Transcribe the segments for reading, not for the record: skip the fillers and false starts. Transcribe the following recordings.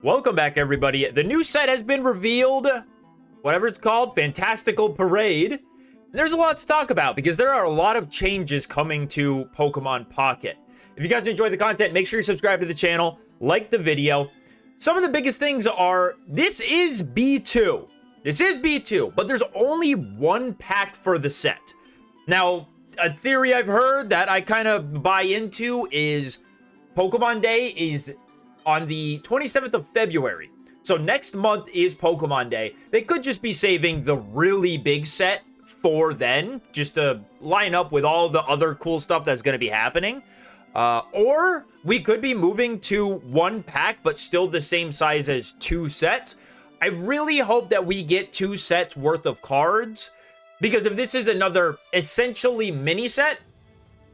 Welcome back, everybody. The new set has been revealed, whatever it's called, Fantastical Parade. There's a lot to talk about because there are a lot of changes coming to Pokemon Pocket. If you guys enjoy the content, make sure you subscribe to the channel, like the video. Some of the biggest things are, this is B2. This is B2, but there's only one pack for the set. Now, a theory I've heard that I kind of buy into is Pokemon Day is on the 27th of February. So next month is Pokemon Day. They could just be saving the really big set for then, just to line up with all the other cool stuff that's going to be happening. Or we could be moving to one pack, but still the same size as two sets. I really hope that we get two sets worth of cards, because if this is another essentially mini set,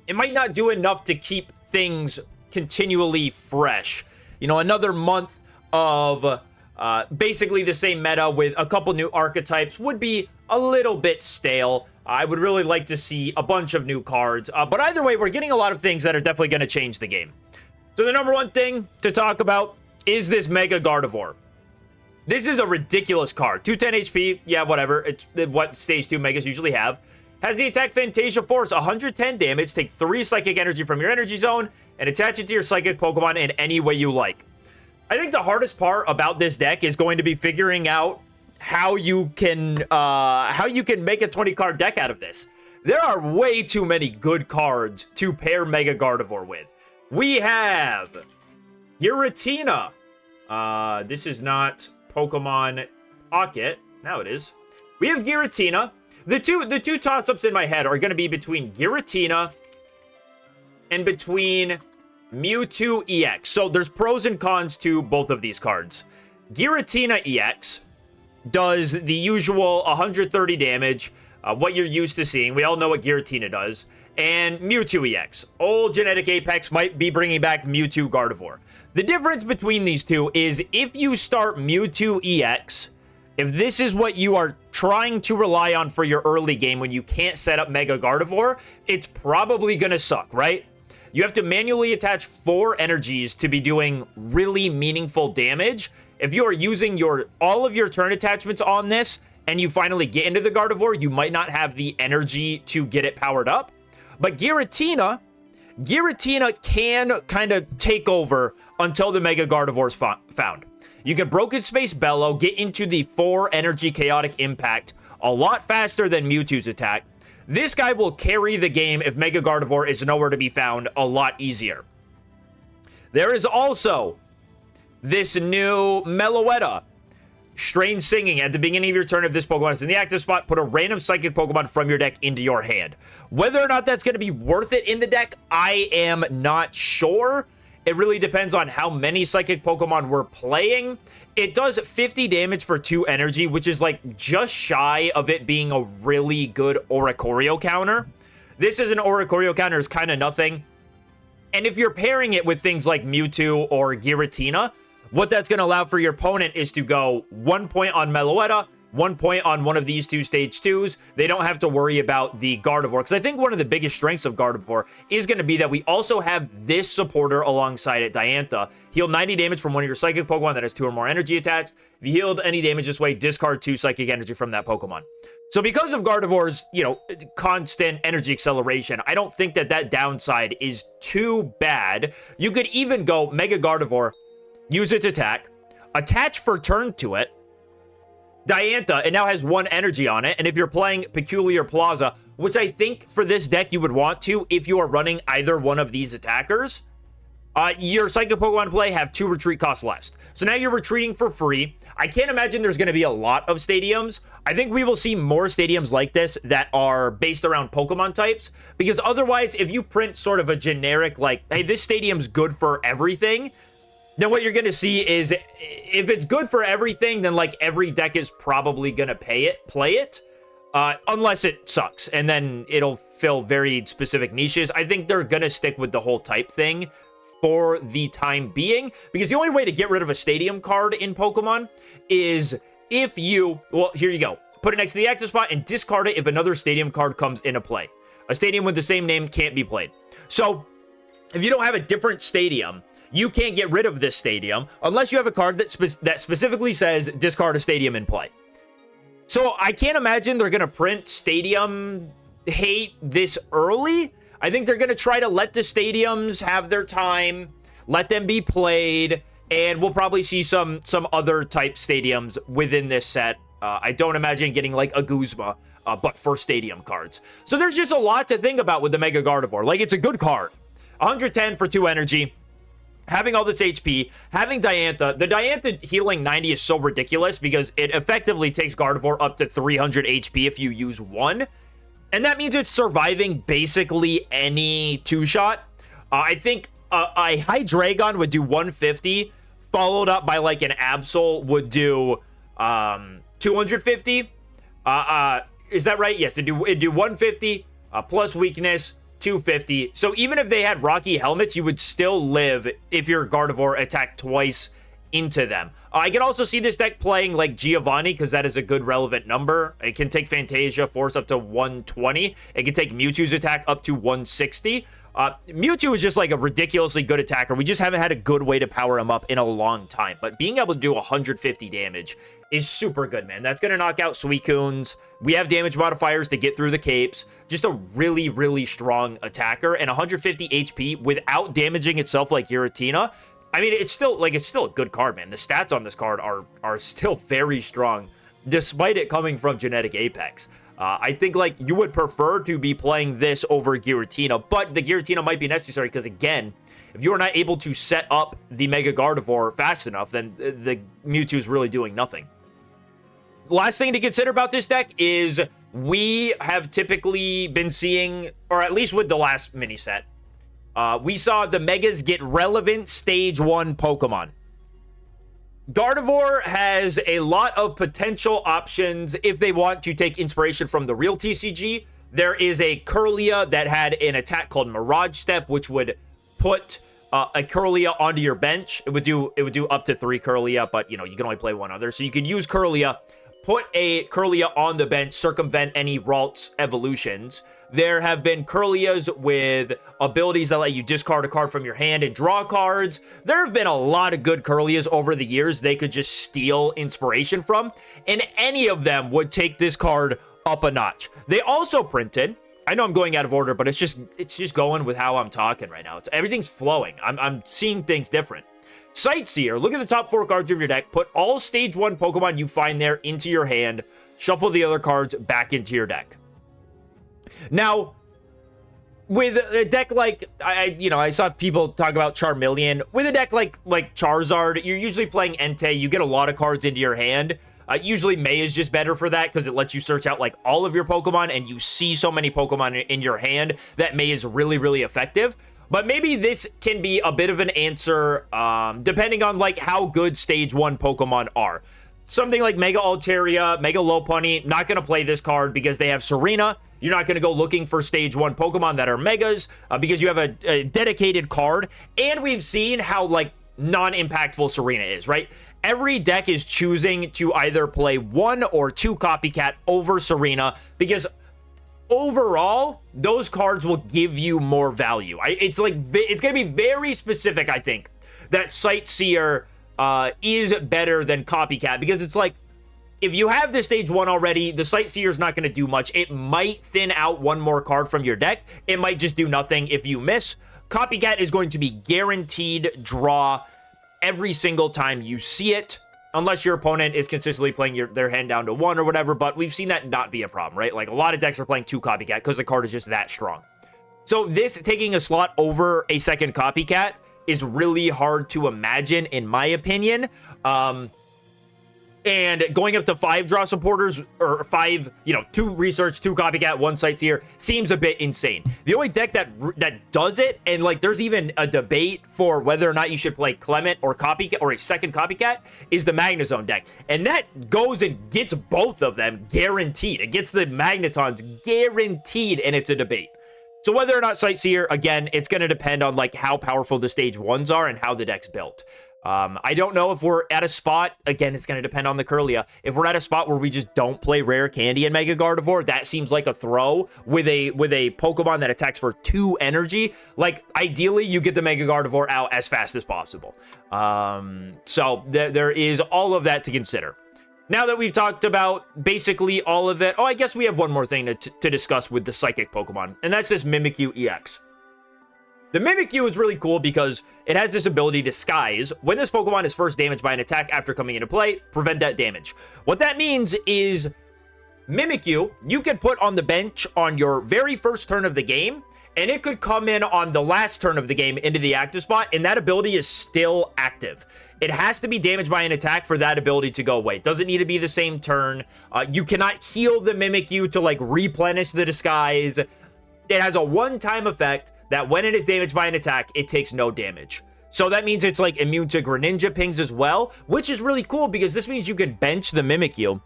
it might not do enough to keep things continually fresh. You know, another month of basically the same meta with a couple new archetypes would be a little bit stale. I would really like to see a bunch of new cards. But either way, we're getting a lot of things that are definitely going to change the game. So the number one thing to talk about is this Mega Gardevoir. This is a ridiculous card. 210 HP, yeah, whatever. It's what stage 2 Megas usually have. Has the attack Fantasia Force, 110 damage, take 3 Psychic Energy from your Energy Zone, and attach it to your Psychic Pokemon in any way you like. I think the hardest part about this deck is going to be figuring out how you can make a 20-card deck out of this. There are way too many good cards to pair Mega Gardevoir with. We have Giratina. This is not Pokemon Pocket. Now it is. We have Giratina. The two toss-ups in my head are going to be between Giratina and between Mewtwo EX. So there's pros and cons to both of these cards. Giratina EX does the usual 130 damage, what you're used to seeing. We all know what Giratina does. And Mewtwo EX. Old Genetic Apex might be bringing back Mewtwo Gardevoir. The difference between these two is if you start Mewtwo EX, if this is what you are trying to rely on for your early game when you can't set up Mega Gardevoir, it's probably going to suck, right? You have to manually attach 4 energies to be doing really meaningful damage. If you are using all of your turn attachments on this and you finally get into the Gardevoir, you might not have the energy to get it powered up. But Giratina can kind of take over until the Mega Gardevoir is found. You can Broken Space Bellow, get into the 4 energy Chaotic Impact a lot faster than Mewtwo's attack. This guy will carry the game if Mega Gardevoir is nowhere to be found a lot easier. There is also this new Meloetta. Strange Singing. At the beginning of your turn, if this Pokemon is in the active spot, put a random Psychic Pokemon from your deck into your hand. Whether or not that's going to be worth it in the deck, I am not sure. It really depends on how many Psychic Pokemon we're playing. It does 50 damage for 2 energy, which is like just shy of it being a really good Oricorio counter. This is an Oricorio counter, is kind of nothing. And if you're pairing it with things like Mewtwo or Giratina, what that's going to allow for your opponent is to go 1 point on Meloetta, 1 point on one of these 2 stage 2s. They don't have to worry about the Gardevoir, because I think one of the biggest strengths of Gardevoir is going to be that we also have this supporter alongside it, Diantha. Heal 90 damage from one of your Psychic Pokemon that has 2 or more energy attached. If you healed any damage this way, discard 2 Psychic Energy from that Pokemon. So because of Gardevoir's, constant energy acceleration, I don't think that downside is too bad. You could even go Mega Gardevoir, use its attack, attach for turn to it, Diantha, it now has 1 energy on it, and if you're playing Peculiar Plaza, which I think for this deck you would want to if you are running either one of these attackers, your Psychic Pokemon play have 2 retreat costs less. So now you're retreating for free. I can't imagine there's going to be a lot of stadiums. I think we will see more stadiums like this that are based around Pokemon types, because otherwise, if you print sort of a generic, like, hey, this stadium's good for everything, then what you're going to see is if it's good for everything, then like every deck is probably going to play it, unless it sucks. And then it'll fill very specific niches. I think they're going to stick with the whole type thing for the time being, because the only way to get rid of a stadium card in Pokemon is if you, well, here you go. Put it next to the active spot and discard it if another stadium card comes into play. A stadium with the same name can't be played. So if you don't have a different stadium you can't get rid of this stadium unless you have a card that, specifically says discard a stadium in play. So I can't imagine they're going to print stadium hate this early. I think they're going to try to let the stadiums have their time, let them be played, and we'll probably see some other type stadiums within this set. I don't imagine getting like a Guzma, but for stadium cards. So there's just a lot to think about with the Mega Gardevoir. Like, it's a good card. 110 for 2 energy. Having all this HP, having Diantha. The Diantha healing 90 is so ridiculous because it effectively takes Gardevoir up to 300 HP if you use one. And that means it's surviving basically any two-shot. I think a Hydreigon would do 150, followed up by like an Absol would do 250. Is that right? Yes, it'd do 150 plus weakness, 250. So even if they had Rocky Helmets, you would still live if your Gardevoir attacked twice into them. I can also see this deck playing like Giovanni because that is a good relevant number. It can take Fantasia Force up to 120. It can take Mewtwo's attack up to 160. Mewtwo is just like a ridiculously good attacker. We just haven't had a good way to power him up in a long time. But being able to do 150 damage is super good, man. That's going to knock out Suicunes. We have damage modifiers to get through the capes. Just a really, really strong attacker. And 150 HP without damaging itself like Giratina. I mean, it's still a good card, man. The stats on this card are still very strong, despite it coming from Genetic Apex. I think, like, you would prefer to be playing this over Giratina, but the Giratina might be necessary because, again, if you are not able to set up the Mega Gardevoir fast enough, then the Mewtwo is really doing nothing. Last thing to consider about this deck is we have typically been seeing, or at least with the last mini set, we saw the Megas get relevant Stage 1 Pokemon. Gardevoir has a lot of potential options if they want to take inspiration from the real TCG. There is a Kirlia that had an attack called Mirage Step, which would put a Kirlia onto your bench. It would do up to 3 Kirlia, but you know, you can only play one other. So you could use Kirlia, put a Kirlia on the bench, circumvent any Ralts evolutions. There have been Kirlias with abilities that let you discard a card from your hand and draw cards. There have been a lot of good Kirlias over the years they could just steal inspiration from, and any of them would take this card up a notch. They also printed, I know I'm going out of order, but it's just going with how I'm talking right now. Everything's flowing. I'm seeing things different. Sightseer, look at the top 4 cards of your deck. Put all Stage 1 Pokemon you find there into your hand. Shuffle the other cards back into your deck. Now, with a deck like, I saw people talk about Charmeleon. With a deck like Charizard, you're usually playing Entei. You get a lot of cards into your hand. Usually May is just better for that because it lets you search out like all of your Pokemon, and you see so many Pokemon in your hand that May is really, really effective. But maybe this can be a bit of an answer depending on like how good Stage 1 Pokemon are. Something like Mega Altaria, Mega Lopunny, not going to play this card because they have Serena. You're not going to go looking for Stage 1 Pokemon that are Megas because you have a dedicated card. And we've seen how, like, non-impactful Serena is, right? Every deck is choosing to either play 1 or 2 Copycat over Serena because overall, those cards will give you more value. It's going to be very specific, I think, that Sightseer is better than Copycat because it's like, if you have the Stage 1 already, the Sightseer is not going to do much. It might thin out one more card from your deck. It might just do nothing if you miss. Copycat is going to be guaranteed draw every single time you see it, unless your opponent is consistently playing their hand down to 1 or whatever, but we've seen that not be a problem, right? Like, a lot of decks are playing 2 Copycat because the card is just that strong. So this taking a slot over a second Copycat is really hard to imagine, in my opinion. And going up to 5 draw supporters, or 5, 2 research, 2 Copycat, 1 Sightseer, seems a bit insane. The only deck that does it, and like there's even a debate for whether or not you should play Clement or Copycat or a second Copycat, is the Magnezone deck. And that goes and gets both of them guaranteed. It gets the Magnetons guaranteed, and it's a debate. So whether or not Sightseer, again, it's going to depend on like how powerful the Stage 1s are and how the deck's built. I don't know if we're at a spot, again, it's going to depend on the Kirlia. If we're at a spot where we just don't play Rare Candy and Mega Gardevoir, that seems like a throw with a Pokemon that attacks for 2 energy. Like, ideally, you get the Mega Gardevoir out as fast as possible. So there is all of that to consider. Now that we've talked about basically all of it, oh, I guess we have one more thing to discuss with the Psychic Pokemon, and that's this Mimikyu EX. The Mimikyu is really cool because it has this ability to Disguise. When this Pokemon is first damaged by an attack after coming into play, prevent that damage. What that means is Mimikyu, you could put on the bench on your very first turn of the game, and it could come in on the last turn of the game into the active spot, and that ability is still active. It has to be damaged by an attack for that ability to go away. It doesn't need to be the same turn. You cannot heal the Mimikyu to, like, replenish the Disguise. It has a one-time effect that when it is damaged by an attack, it takes no damage. So that means it's, like, immune to Greninja pings as well, which is really cool because this means you can bench the Mimikyu,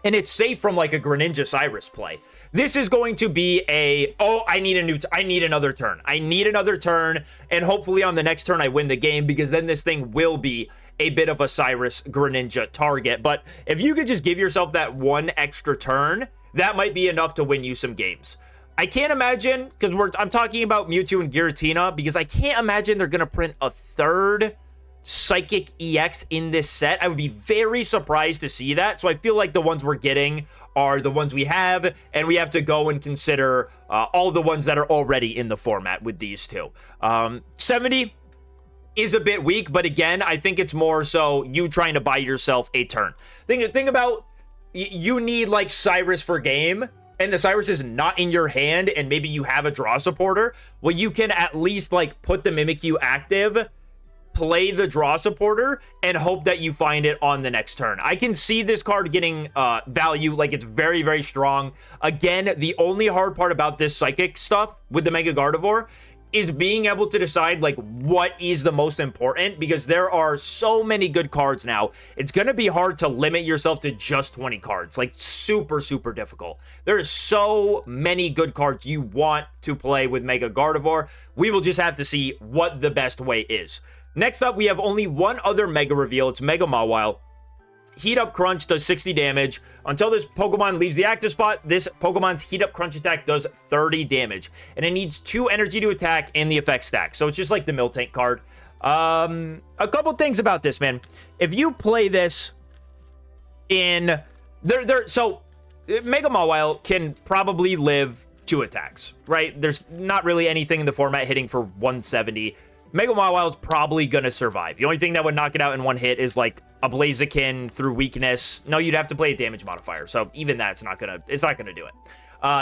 and it's safe from, like, a Greninja Cyrus play. This is going to be I need another turn. I need another turn, and hopefully on the next turn I win the game, because then this thing will be a bit of a Cyrus Greninja target. But if you could just give yourself that one extra turn, that might be enough to win you some games. I can't imagine, because I'm talking about Mewtwo and Giratina, because I can't imagine they're going to print a third Psychic EX in this set. I would be very surprised to see that. So I feel like the ones we're getting are the ones we have, and we have to go and consider all the ones that are already in the format with these two. 70 is a bit weak, but again, I think it's more so you trying to buy yourself a turn. Think about, you need like Cyrus for game, and the Cyrus is not in your hand, and maybe you have a draw supporter. Well, you can at least like put the Mimikyu active, play the draw supporter, and hope that you find it on the next turn. I can see this card getting value. Like, it's very, very strong. Again, the only hard part about this Psychic stuff with the Mega Gardevoir is being able to decide like what is the most important, because there are so many good cards now. It's going to be hard to limit yourself to just 20 cards. Like, super, super difficult. There's so many good cards you want to play with Mega Gardevoir. We will just have to see what the best way is. Next up, we have only one other Mega reveal. It's Mega Mawile. Heat Up Crunch does 60 damage. Until this Pokemon leaves the active spot, this Pokemon's Heat Up Crunch attack does 30 damage. And it needs 2 energy to attack and the effect stack. So it's just like the Miltank card. A couple things about this, man. If you play this in... So, Mega Mawile can probably live 2 attacks, right? There's not really anything in the format hitting for 170. Mega Mawile is probably going to survive. The only thing that would knock it out in one hit is like a Blaziken through weakness. No, you'd have to play a damage modifier. So even that's not going to do it.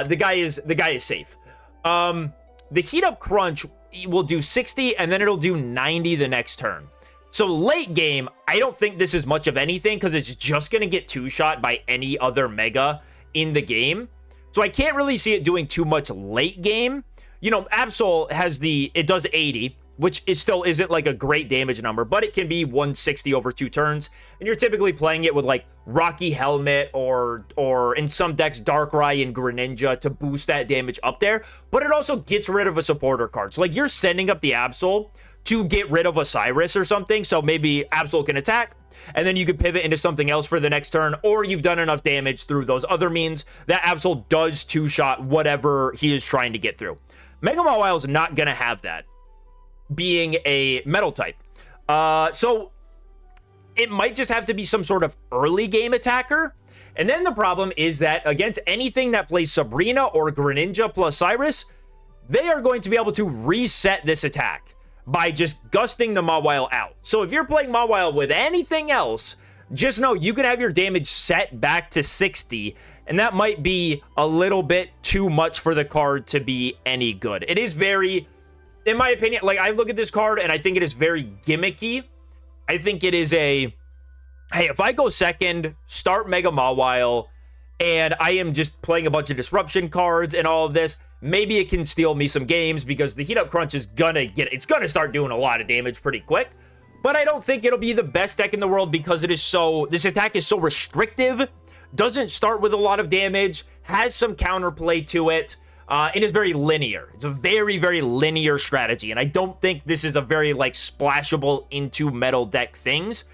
The guy is safe. The Heat Up Crunch will do 60 and then it'll do 90 the next turn. So late game, I don't think this is much of anything because it's just going to get 2-shot by any other Mega in the game. So I can't really see it doing too much late game. You know, Absol has it does 80. Which still isn't like a great damage number, but it can be 160 over 2 turns. And you're typically playing it with like Rocky Helmet or in some decks, Darkrai and Greninja to boost that damage up there. But it also gets rid of a supporter card. So like you're sending up the Absol to get rid of a Cyrus or something. So maybe Absol can attack, and then you could pivot into something else for the next turn, or you've done enough damage through those other means that Absol does 2-shot whatever he is trying to get through. Mega Mawile is not going to have that, being a metal type. So it might just have to be some sort of early game attacker. And then the problem is that against anything that plays Sabrina or Greninja plus Cyrus, they are going to be able to reset this attack by just gusting the Mawile out. So if you're playing Mawile with anything else, just know you could have your damage set back to 60, and that might be a little bit too much for the card to be any good. It is very... In my opinion, like, I look at this card and I think it is very gimmicky. I think it is hey, if I go second, start Mega Mawile, and I am just playing a bunch of disruption cards and all of this, maybe it can steal me some games because the Heat Up Crunch is it's gonna start doing a lot of damage pretty quick. But I don't think it'll be the best deck in the world because this attack is so restrictive, doesn't start with a lot of damage, has some counterplay to it. It is very linear. It's a very, very linear strategy, and I don't think this is a very, like, splashable into metal deck things.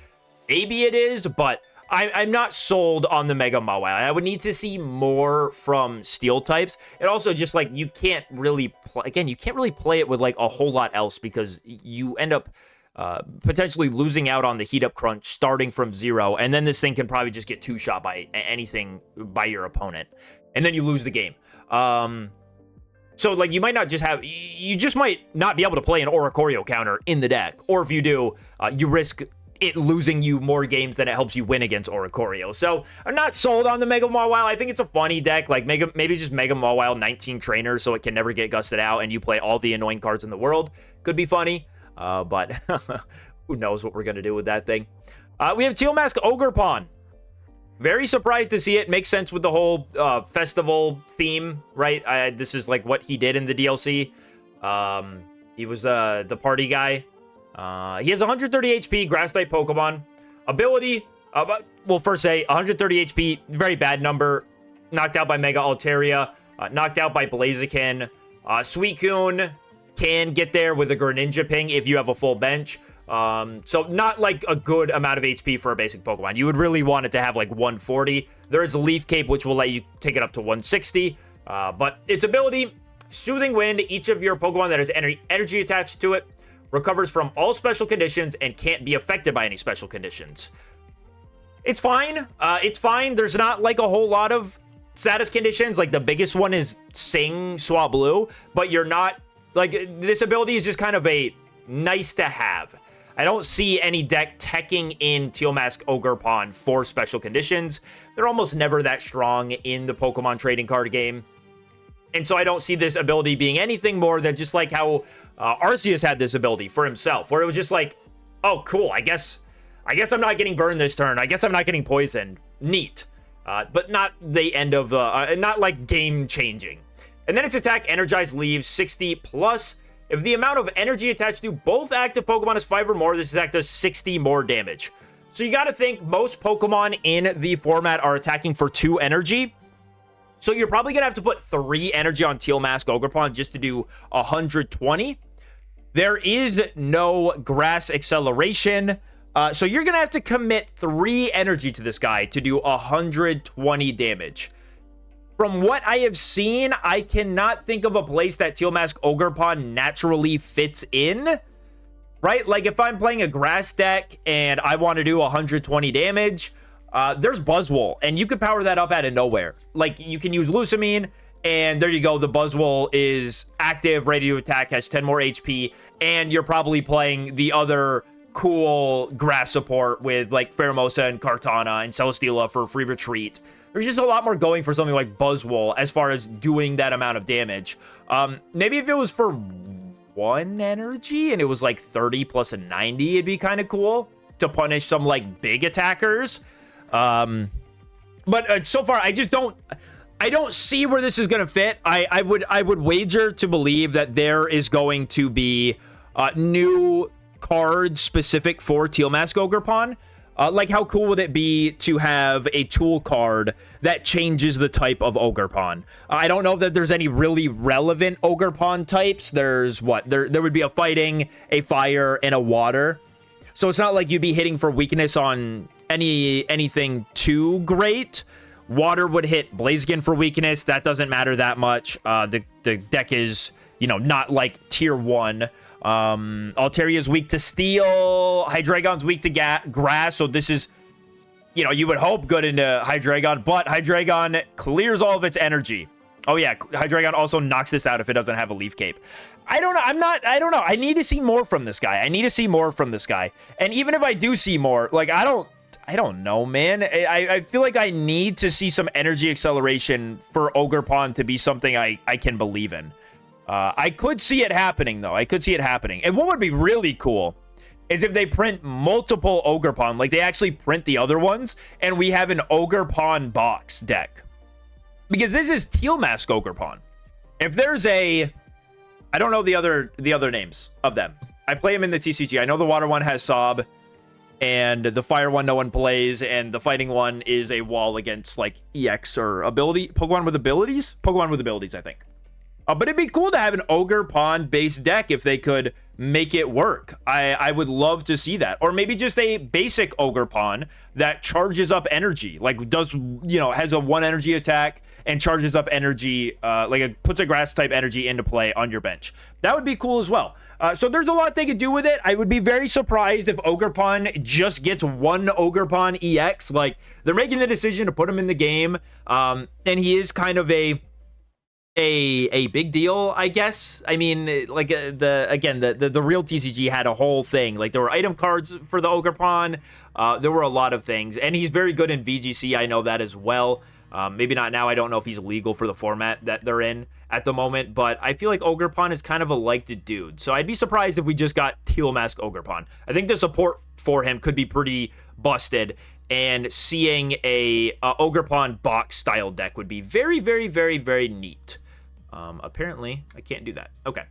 Maybe it is, but I'm not sold on the Mega Mawile. I would need to see more from steel types. And also just like you can't really play, again, you can't really play it with like a whole lot else because you end up potentially losing out on the heat up crunch starting from 0. And then this thing can probably just get 2-shot by anything by your opponent. And then you lose the game. So like you might not just have, you just might not be able to play an Oricorio counter in the deck. Or if you do, you risk it losing you more games than it helps you win against Oricorio. So I'm not sold on the Mega Mawile. I think it's a funny deck, like maybe just Mega Mawile 19 trainers so it can never get gusted out and you play all the annoying cards in the world. Could be funny, but who knows what we're going to do with that thing. We have Teal Mask Ogerpon. Very surprised to see it. Makes sense with the whole festival theme, right? This is like what he did in the DLC. He was the party guy. He has 130 HP, Grass-type Pokemon. Ability, well, first say 130 HP, very bad number. Knocked out by Mega Altaria. Knocked out by Blaziken. Suicune can get there with a Greninja Ping if you have a full bench. So not like a good amount of HP for a basic Pokemon. You would really want it to have like 140. There is a Leaf Cape, which will let you take it up to 160. But its ability, Soothing Wind. Each of your Pokemon that has energy attached to it recovers from all special conditions and can't be affected by any special conditions. It's fine. It's fine. There's not like a whole lot of status conditions. Like the biggest one is Sing Swablu, but you're not like this ability is just kind of a nice to have. I don't see any deck teching in Teal Mask Ogerpon for special conditions. They're almost never that strong in the Pokemon trading card game. And so I don't see this ability being anything more than just like how Arceus had this ability for himself, where it was just like, oh, cool, I guess I'm not getting burned this turn. I guess I'm not getting poisoned. Neat. But not the end of, not like game changing. And then its attack, Energize, leaves 60 plus. If the amount of energy attached to both active Pokemon is 5 or more, this attack does 60 more damage. So you gotta think most Pokemon in the format are attacking for 2 energy. So you're probably going to have to put 3 energy on Teal Mask Ogerpon just to do 120. There is no grass acceleration. So you're going to have to commit 3 energy to this guy to do 120 damage. From what I have seen, I cannot think of a place that Teal Mask Ogerpon naturally fits in. Right? Like if I'm playing a grass deck and I want to do 120 damage... there's Buzzwole, and you could power that up out of nowhere. Like, you can use Lusamine, and there you go. The Buzzwole is active, ready to attack, has 10 more HP, and you're probably playing the other cool grass support with, like, Pheromosa and Kartana and Celesteela for free retreat. There's just a lot more going for something like Buzzwole as far as doing that amount of damage. Maybe if it was for 1 energy, and it was, like, 30 plus a 90, it'd be kind of cool to punish some, like, big attackers. But so far, I don't see where this is going to fit. I would wager to believe that there is going to be new cards specific for Teal Mask Ogerpon. Like, how cool would it be to have a tool card that changes the type of Ogerpon? I don't know that there's any really relevant Ogerpon types. There's what? There would be a fighting, a fire, and a water. So it's not like you'd be hitting for weakness on anything too great. Water would hit Blaziken for weakness. That doesn't matter that much. The deck is, you know, not like tier 1. Altaria's weak to steel. Hydreigon's weak to grass. So this is, you know, you would hope good into Hydreigon, but Hydreigon clears all of its energy. Oh yeah, Hydreigon also knocks this out if it doesn't have a Leaf Cape. I don't know. I don't know. I need to see more from this guy. And even if I do see more, like, I don't know, man. I feel like I need to see some energy acceleration for Ogerpon to be something I can believe in. I could see it happening, though. And what would be really cool is if they print multiple Ogerpon, like they actually print the other ones, and we have an Ogerpon box deck. Because this is Teal Mask Ogerpon. If there's a... I don't know the other names of them. I play them in the TCG. I know the water one has Sob, and the fire one no one plays, and the fighting one is a wall against, like, EX or ability. Pokemon with abilities, I think. But it'd be cool to have an Ogerpon based deck if they could make it work. I would love to see that. Or maybe just a basic Ogerpon that charges up energy. Like does, has a 1 energy attack and charges up energy, puts a grass type energy into play on your bench. That would be cool as well. So there's a lot they could do with it. I would be very surprised if Ogerpon just gets 1 Ogerpon EX. Like, they're making the decision to put him in the game. And he is kind of a big deal, I guess. I mean, like the real TCG had a whole thing. Like, there were item cards for the Ogerpon. There were a lot of things, and he's very good in VGC. I know that as well. Maybe not now. I don't know if he's legal for the format that they're in at the moment, but I feel like Ogerpon is kind of a liked dude. So I'd be surprised if we just got Teal Mask Ogerpon. I think the support for him could be pretty busted, and seeing a Ogerpon box style deck would be very, very, very, very neat. Apparently, I can't do that. Okay.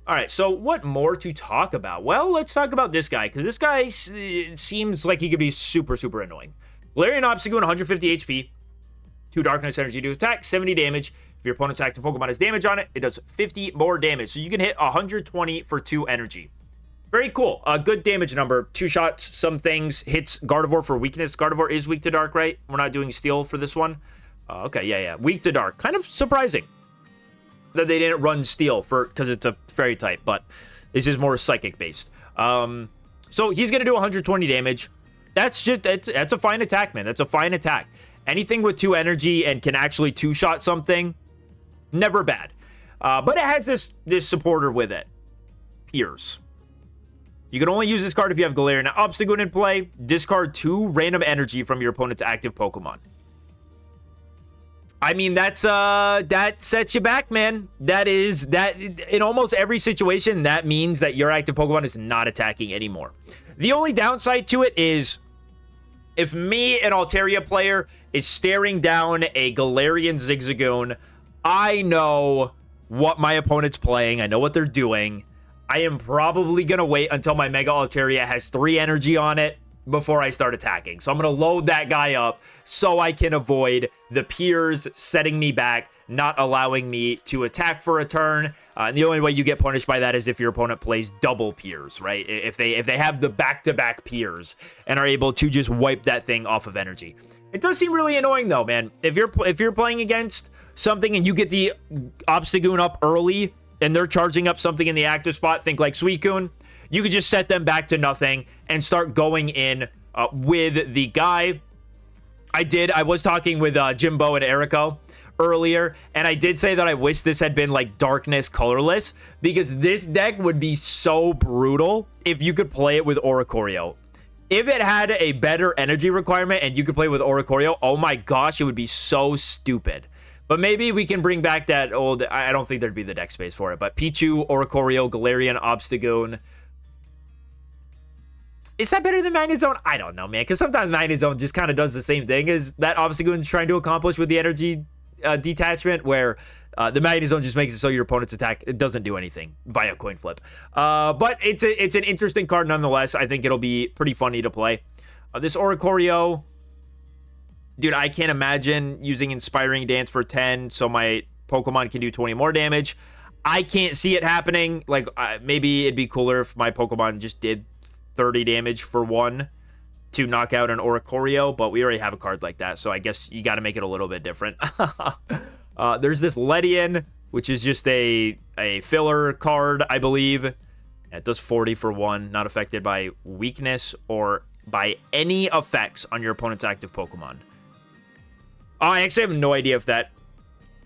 All right, so what more to talk about? Well, let's talk about this guy, because this guy seems like he could be super, super annoying. Galarian Obstagoon, 150 HP, 2 Darkness Energy to attack, 70 damage. If your opponent's active Pokemon has damage on it, it does 50 more damage. So you can hit 120 for 2 energy. Very cool. A good damage number. 2 shots, some things. Hits Gardevoir for weakness. Gardevoir is weak to dark, right? We're not doing steel for this one. Okay, yeah. Weak to dark. Kind of surprising that they didn't run steel because it's a fairy type, but this is more psychic based. So he's gonna do 120 damage. That's a fine attack, man. That's a fine attack. Anything with 2 energy and can actually 2-shot something, never bad. But it has this supporter with it, Piers. You can only use this card if you have Galarian Obstagoon in play. Discard 2 random energy from your opponent's active Pokemon. I mean, that sets you back, man. That in almost every situation, that means that your active Pokemon is not attacking anymore. The only downside to it is if me, an Altaria player, is staring down a Galarian Zigzagoon, I know what my opponent's playing. I know what they're doing. I am probably going to wait until my Mega Altaria has 3 energy on it before I start attacking. So I'm going to load that guy up so I can avoid the Piers setting me back, not allowing me to attack for a turn. And the only way you get punished by that is if your opponent plays double Piers, right? If they have the back-to-back Piers and are able to just wipe that thing off of energy. It does seem really annoying though, man. If you're playing against something and you get the Obstagoon up early and they're charging up something in the active spot, think like Suicune, you could just set them back to nothing and start going in with the guy. I was talking with Jimbo and Erico earlier, and I did say that I wish this had been like Darkness colorless, because this deck would be so brutal if you could play it with Oricorio. If it had a better energy requirement and you could play with Oricorio, oh my gosh, it would be so stupid. But maybe we can bring back that old, I don't think there'd be the deck space for it, but Pichu, Oricorio, Galarian, Obstagoon. Is that better than Magnezone? I don't know, man, because sometimes Magnezone just kind of does the same thing as that Obstagoon's trying to accomplish with the energy detachment, where the Magnezone just makes it so your opponent's attack, it doesn't do anything via coin flip. But it's an interesting card nonetheless. I think it'll be pretty funny to play. This Oricorio, dude, I can't imagine using Inspiring Dance for 10 so my Pokemon can do 20 more damage. I can't see it happening. Like, maybe it'd be cooler if my Pokemon just did 30 damage for 1 to knock out an Oricorio, but we already have a card like that, so I guess you got to make it a little bit different. There's this Ledian, which is just a filler card, I believe. It does 40 for 1, not affected by weakness or by any effects on your opponent's active Pokemon. I actually have no idea if that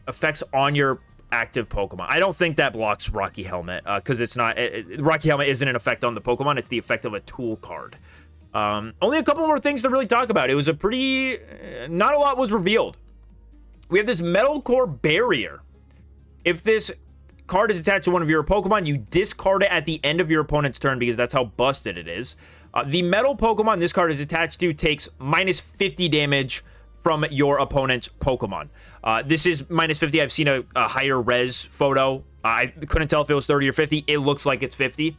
affects on your active Pokemon. I don't think that blocks Rocky Helmet, because it's not... Rocky Helmet isn't an effect on the Pokemon, it's the effect of a tool card. Only a couple more things to really talk about. It was a pretty... not a lot was revealed. We have this Metal Core Barrier. If this card is attached to one of your Pokemon, you discard it at the end of your opponent's turn, because that's how busted it is. The Metal Pokemon this card is attached to takes minus 50 damage from your opponent's Pokemon. This is minus 50. I've seen a higher res photo. I couldn't tell if it was 30 or 50. It looks like it's 50.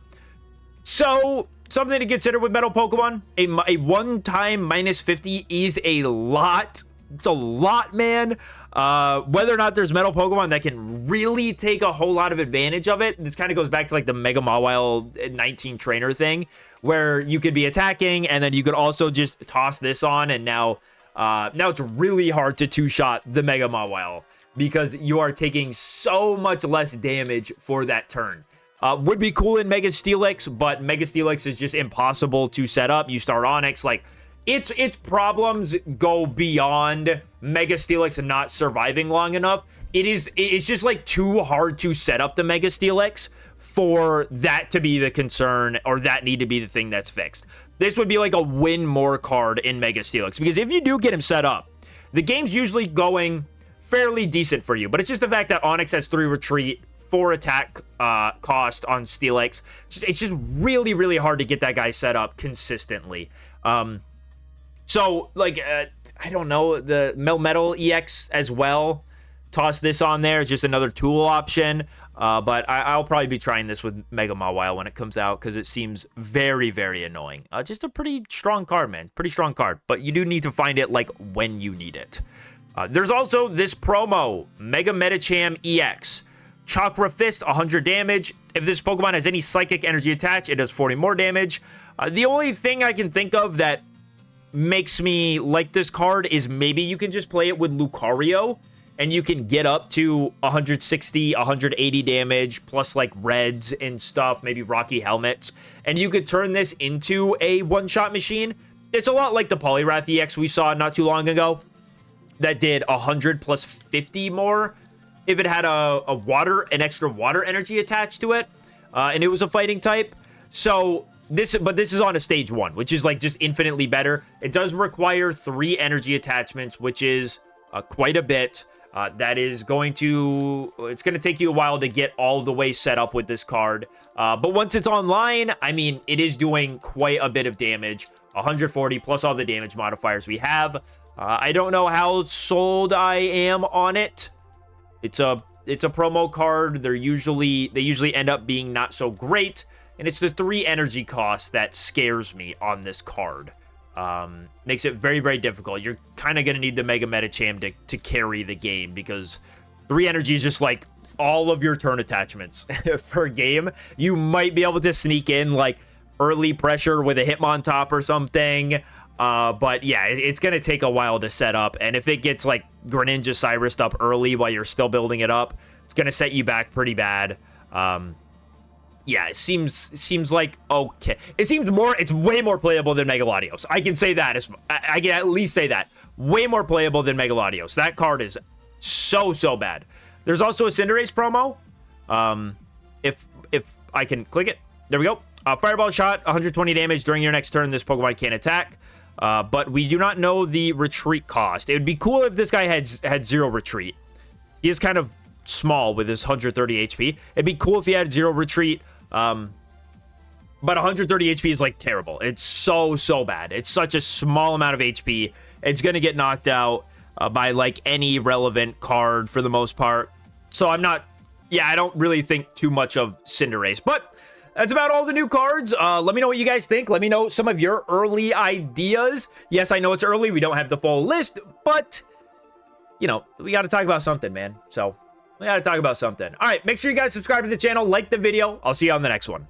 So, something to consider with Metal Pokemon. A one-time minus 50 is a lot It's a lot, man. Whether or not there's metal Pokemon that can really take a whole lot of advantage of it, this kind of goes back to like the Mega Mawile 19 trainer thing, where you could be attacking and then you could also just toss this on, and now it's really hard to two-shot the Mega Mawile because you are taking so much less damage for that turn. Would be cool in Mega Steelix, but Mega Steelix is just impossible to set up. You start Onix, like, its problems go beyond Mega Steelix and not surviving long enough. It's just like too hard to set up the Mega Steelix for that to be the concern, or that need to be the thing that's fixed. This would be like a win more card in Mega Steelix, because if you do get him set up, the game's usually going fairly decent for you, but it's just the fact that Onix has 3 retreat, 4 attack cost on Steelix. It's just really, really hard to get that guy set up consistently. So, like, I don't know, the Melmetal EX as well. Toss this on there. It's just another tool option. But I'll probably be trying this with Mega Mawile when it comes out, because it seems very, very annoying. Just a pretty strong card, man. Pretty strong card. But you do need to find it, like, when you need it. There's also this promo, Mega Medicham EX. Chakra Fist, 100 damage. If this Pokemon has any Psychic Energy attached, it does 40 more damage. The only thing I can think of that makes me like this card is maybe you can just play it with Lucario, and you can get up to 160, 180 damage, plus like reds and stuff, maybe Rocky Helmets, and you could turn this into a one-shot machine. It's a lot like the Poliwrath EX we saw not too long ago that did 100 plus 50 more if it had an extra water energy attached to it, and it was a fighting type. So this is on a stage 1, which is like just infinitely better. It does require 3 energy attachments, which is quite a bit. It's going to take you a while to get all the way set up with this card. But once it's online, I mean, it is doing quite a bit of damage. 140 plus all the damage modifiers we have. I don't know how sold I am on it. It's a promo card. They usually end up being not so great. And it's the 3 energy cost that scares me on this card. Makes it very, very difficult. You're kind of going to need the Mega Medicham to carry the game, because 3 energy is just like all of your turn attachments for a game. You might be able to sneak in like early pressure with a Hitmontop or something. But yeah, it's going to take a while to set up. And if it gets like Greninja Cyrus up early while you're still building it up, it's going to set you back pretty bad. Yeah, it seems like okay. It's way more playable than Mega Latios. I can say that. I can at least say that. Way more playable than Mega Latios. That card is so bad. There's also a Cinderace promo. If I can click it. There we go. Fireball shot, 120 damage during your next turn. This Pokemon can't attack. But we do not know the retreat cost. It would be cool if this guy had 0 retreat. He is kind of small with his 130 HP. It'd be cool if he had 0 retreat. But 130 HP is like terrible. It's so bad. It's such a small amount of HP. It's going to get knocked out by like any relevant card for the most part. So I don't really think too much of Cinderace, but that's about all the new cards. Let me know what you guys think. Let me know some of your early ideas. Yes, I know it's early. We don't have the full list, but you know, we got to talk about something, man. So we got to talk about something. All right, make sure you guys subscribe to the channel, like the video. I'll see you on the next one.